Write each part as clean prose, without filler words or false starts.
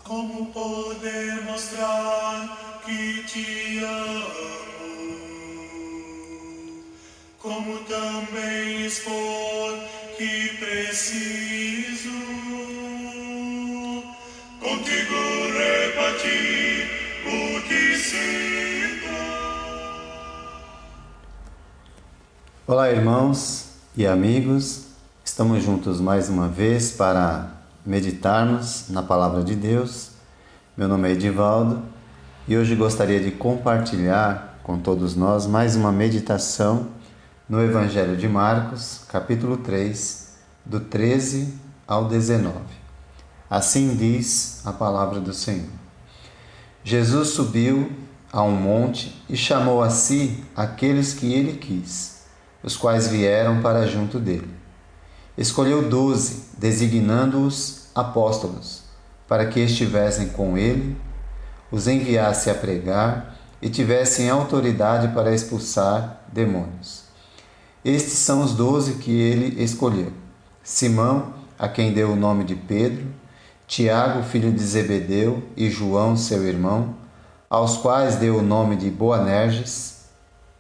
Como poder mostrar que te amo? Como também expor que preciso contigo repartir o que sinto. Olá, irmãos e amigos, estamos juntos mais uma vez para meditarmos na Palavra de Deus. Meu nome é Edivaldo e hoje gostaria de compartilhar com todos nós mais uma meditação no Evangelho de Marcos, capítulo 3, do 13 ao 19. Assim diz a Palavra do Senhor. Jesus subiu a um monte e chamou a si aqueles que ele quis, os quais vieram para junto dele. Escolheu 12, designando-os apóstolos, para que estivessem com ele, os enviasse a pregar e tivessem autoridade para expulsar demônios. Estes são os 12 que ele escolheu: Simão, a quem deu o nome de Pedro, Tiago, filho de Zebedeu, e João, seu irmão, aos quais deu o nome de Boanerges,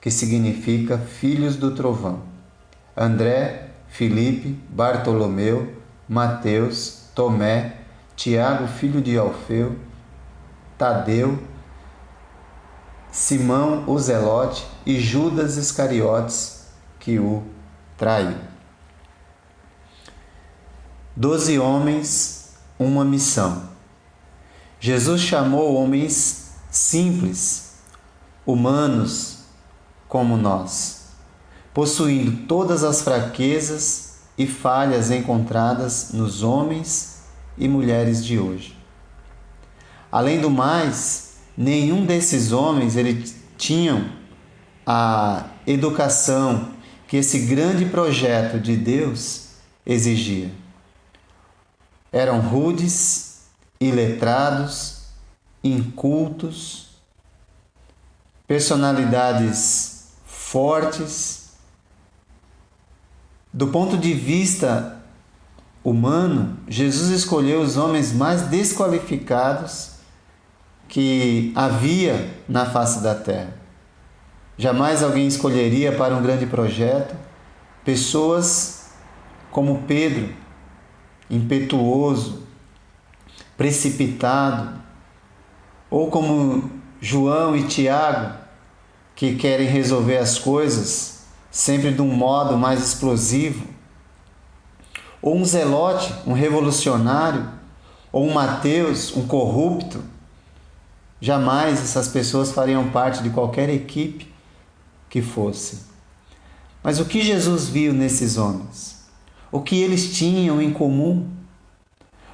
que significa filhos do trovão, André, Filipe, Bartolomeu, Mateus, Tomé, Tiago, filho de Alfeu, Tadeu, Simão o Zelote e Judas Iscariotes, que o traiu. 12 homens, uma missão. Jesus chamou homens simples, humanos como nós, possuindo todas as fraquezas e falhas encontradas nos homens e mulheres de hoje. Além do mais, nenhum desses homens tinham a educação que esse grande projeto de Deus exigia. Eram rudes, iletrados, incultos, personalidades fortes. Do ponto de vista humano, Jesus escolheu os homens mais desqualificados que havia na face da terra. Jamais alguém escolheria para um grande projeto pessoas como Pedro, impetuoso, precipitado, ou como João e Tiago, que querem resolver as coisas sempre de um modo mais explosivo, ou um Zelote, um revolucionário, ou um Mateus, um corrupto. Jamais essas pessoas fariam parte de qualquer equipe que fosse. Mas o que Jesus viu nesses homens? O que eles tinham em comum?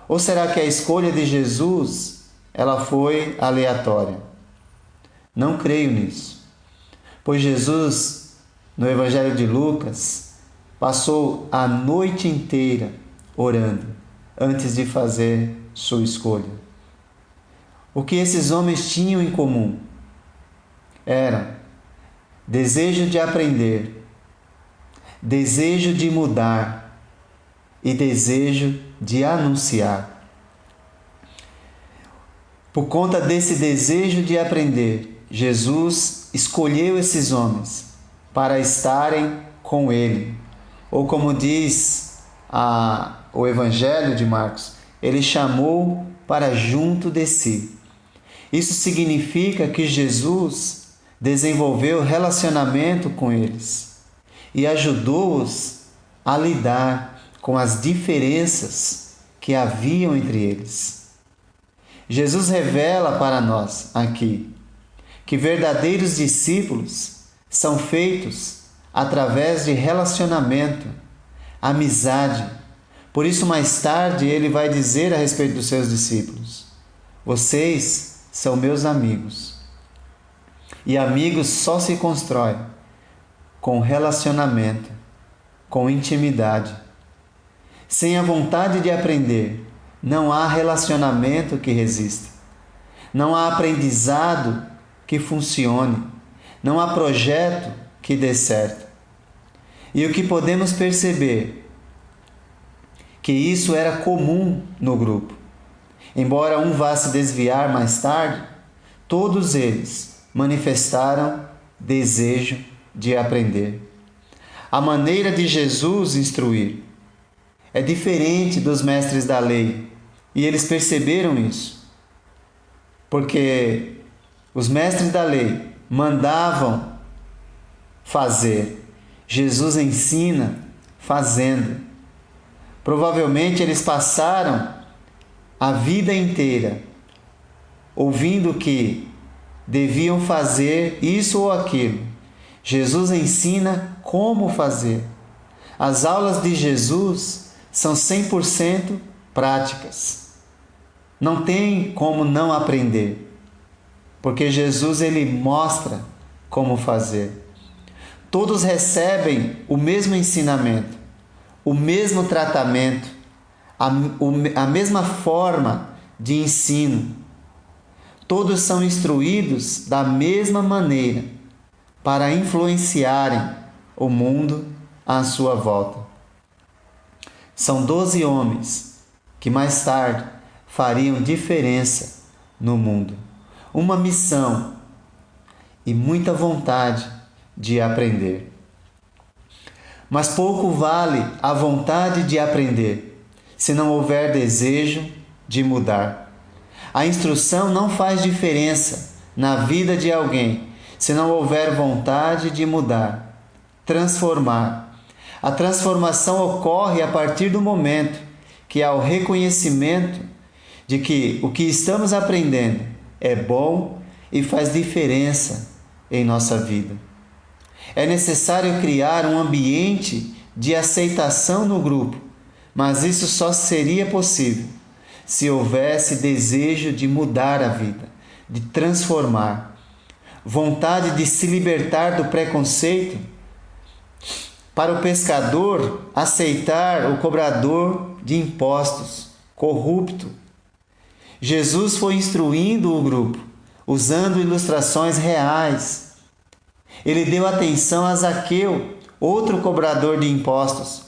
Ou será que a escolha de Jesus ela foi aleatória? Não creio nisso. Pois Jesus, no Evangelho de Lucas, passou a noite inteira orando antes de fazer sua escolha. O que esses homens tinham em comum era desejo de aprender, desejo de mudar e desejo de anunciar. Por conta desse desejo de aprender, Jesus escolheu esses homens para estarem com ele. Ou como diz o Evangelho de Marcos, ele chamou para junto de si. Isso significa que Jesus desenvolveu relacionamento com eles e ajudou-os a lidar com as diferenças que haviam entre eles. Jesus revela para nós aqui que verdadeiros discípulos são feitos através de relacionamento, amizade. Por isso, mais tarde, ele vai dizer a respeito dos seus discípulos: vocês são meus amigos. E amigos só se constrói com relacionamento, com intimidade. Sem a vontade de aprender, não há relacionamento que resista. Não há aprendizado que funcione. Não há projeto que dê certo. E o que podemos perceber? Que isso era comum no grupo. embora um vá se desviar mais tarde, todos eles manifestaram desejo de aprender. A maneira de Jesus instruir é diferente dos mestres da lei, e eles perceberam isso, porque os mestres da lei mandavam fazer, Jesus ensina fazendo. Provavelmente eles passaram a vida inteira ouvindo que deviam fazer isso ou aquilo. Jesus ensina como fazer. As aulas de Jesus são 100% práticas. Não tem como não aprender, porque Jesus ele mostra como fazer. Todos recebem o mesmo ensinamento, o mesmo tratamento, a mesma forma de ensino. Todos são instruídos da mesma maneira para influenciarem o mundo à sua volta. São 12 homens que mais tarde fariam diferença no mundo. Uma missão e muita vontade de aprender. Mas pouco vale a vontade de aprender se não houver desejo de mudar. A instrução não faz diferença na vida de alguém se não houver vontade de mudar, transformar. A transformação ocorre a partir do momento que há o reconhecimento de que o que estamos aprendendo é bom e faz diferença em nossa vida. É necessário criar um ambiente de aceitação no grupo, mas isso só seria possível se houvesse desejo de mudar a vida, de transformar, vontade de se libertar do preconceito. Para o pescador, aceitar o cobrador de impostos, corrupto. Jesus foi instruindo o grupo, usando ilustrações reais. Ele deu atenção a Zaqueu, outro cobrador de impostos,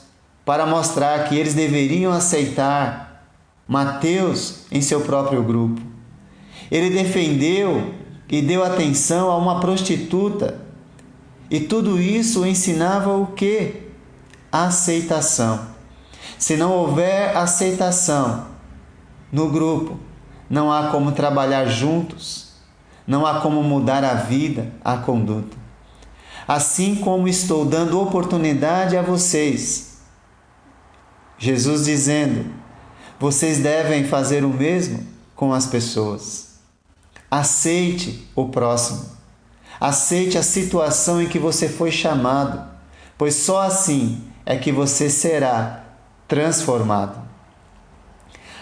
para mostrar que eles deveriam aceitar Mateus em seu próprio grupo. Ele defendeu e deu atenção a uma prostituta. E tudo isso ensinava o quê? Aceitação. Se não houver aceitação no grupo, não há como trabalhar juntos, não há como mudar a vida, a conduta. Assim como estou dando oportunidade a vocês, Jesus dizendo, vocês devem fazer o mesmo com as pessoas. Aceite o próximo. Aceite a situação em que você foi chamado, pois só assim é que você será transformado.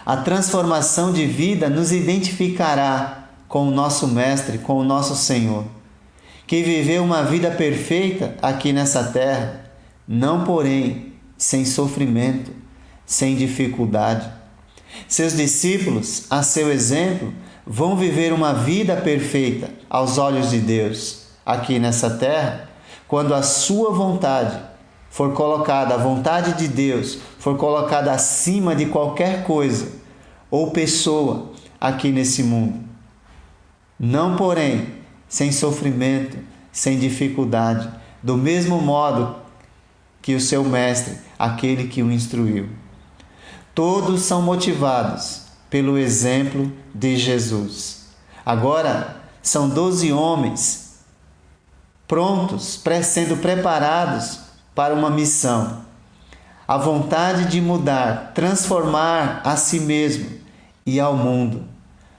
A transformação de vida nos identificará com o nosso Mestre, com o nosso Senhor, que viveu uma vida perfeita aqui nessa terra, não porém sem sofrimento, sem dificuldade. Seus discípulos, a seu exemplo, vão viver uma vida perfeita aos olhos de Deus aqui nessa terra, quando a sua vontade for colocada, a vontade de Deus for colocada acima de qualquer coisa ou pessoa aqui nesse mundo. Não, porém, sem sofrimento, sem dificuldade, do mesmo modo que o seu mestre, aquele que o instruiu. Todos são motivados pelo exemplo de Jesus. Agora, são 12 homens prontos, sendo preparados para uma missão. A vontade de mudar, transformar a si mesmo e ao mundo,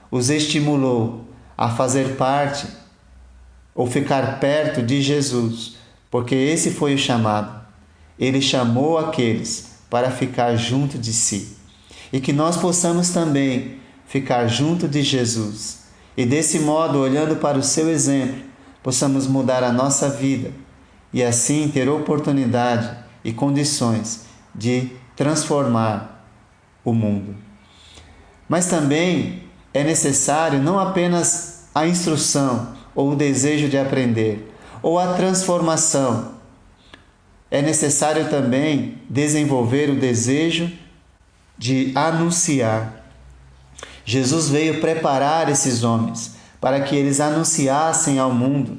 os estimulou a fazer parte ou ficar perto de Jesus, porque esse foi o chamado. Ele chamou aqueles para ficar junto de si. E que nós possamos também ficar junto de Jesus. E desse modo, olhando para o seu exemplo, possamos mudar a nossa vida e assim ter oportunidade e condições de transformar o mundo. Mas também é necessário não apenas a instrução ou o desejo de aprender, ou a transformação. É necessário também desenvolver o desejo de anunciar. Jesus veio preparar esses homens para que eles anunciassem ao mundo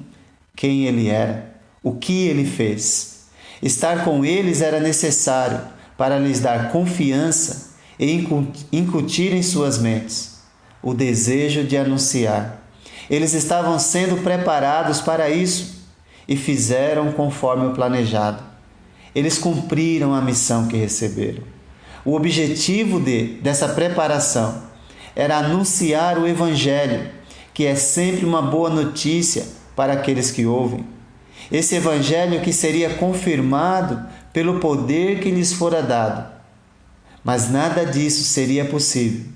quem ele era, o que ele fez. Estar com eles era necessário para lhes dar confiança e incutir em suas mentes o desejo de anunciar. Eles estavam sendo preparados para isso e fizeram conforme o planejado. Eles cumpriram a missão que receberam. O objetivo dessa preparação era anunciar o Evangelho, que é sempre uma boa notícia para aqueles que ouvem. Esse Evangelho que seria confirmado pelo poder que lhes fora dado. Mas nada disso seria possível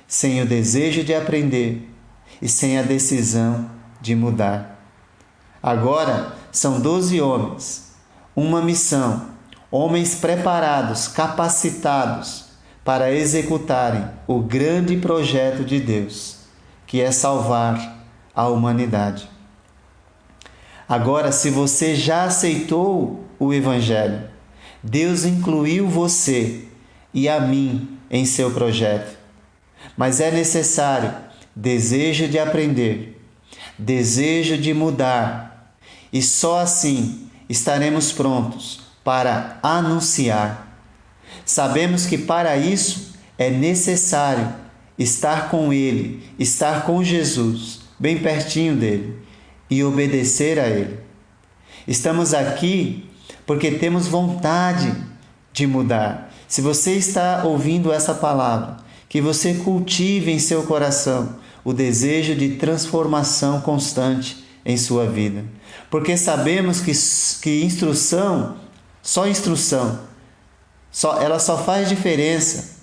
sem o desejo de aprender e sem a decisão de mudar. Agora são 12 homens, uma missão, homens preparados, capacitados para executarem o grande projeto de Deus, que é salvar a humanidade. Agora, se você já aceitou o Evangelho, Deus incluiu você e a mim em seu projeto. Mas é necessário desejo de aprender, desejo de mudar, e só assim estaremos prontos para anunciar. Sabemos que para isso é necessário estar com Ele, estar com Jesus, bem pertinho dele, e obedecer a Ele. Estamos aqui porque temos vontade de mudar. Se você está ouvindo essa palavra, que você cultive em seu coração o desejo de transformação constante em sua vida. Porque sabemos que instrução, ela só faz diferença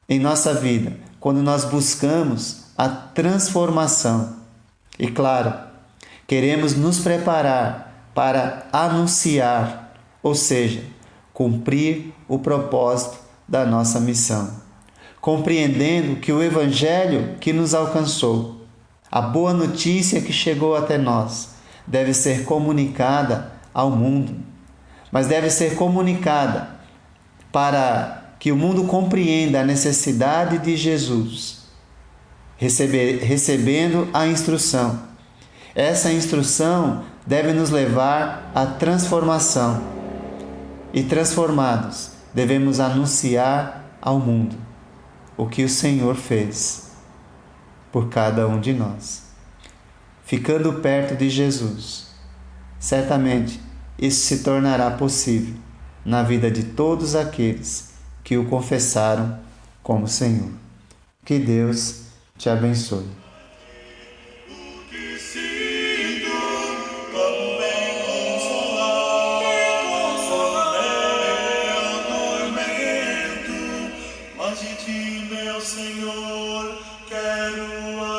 em nossa vida quando nós buscamos a transformação. E claro, queremos nos preparar para anunciar, ou seja, cumprir o propósito da nossa missão. Compreendendo que o Evangelho que nos alcançou, a boa notícia que chegou até nós, deve ser comunicada ao mundo, mas deve ser comunicada para que o mundo compreenda a necessidade de Jesus, recebendo a instrução. Essa instrução deve nos levar à transformação. E transformados, devemos anunciar ao mundo o que o Senhor fez por cada um de nós. Ficando perto de Jesus, certamente isso se tornará possível na vida de todos aqueles que o confessaram como Senhor. Que Deus te abençoe. Meu Senhor, quero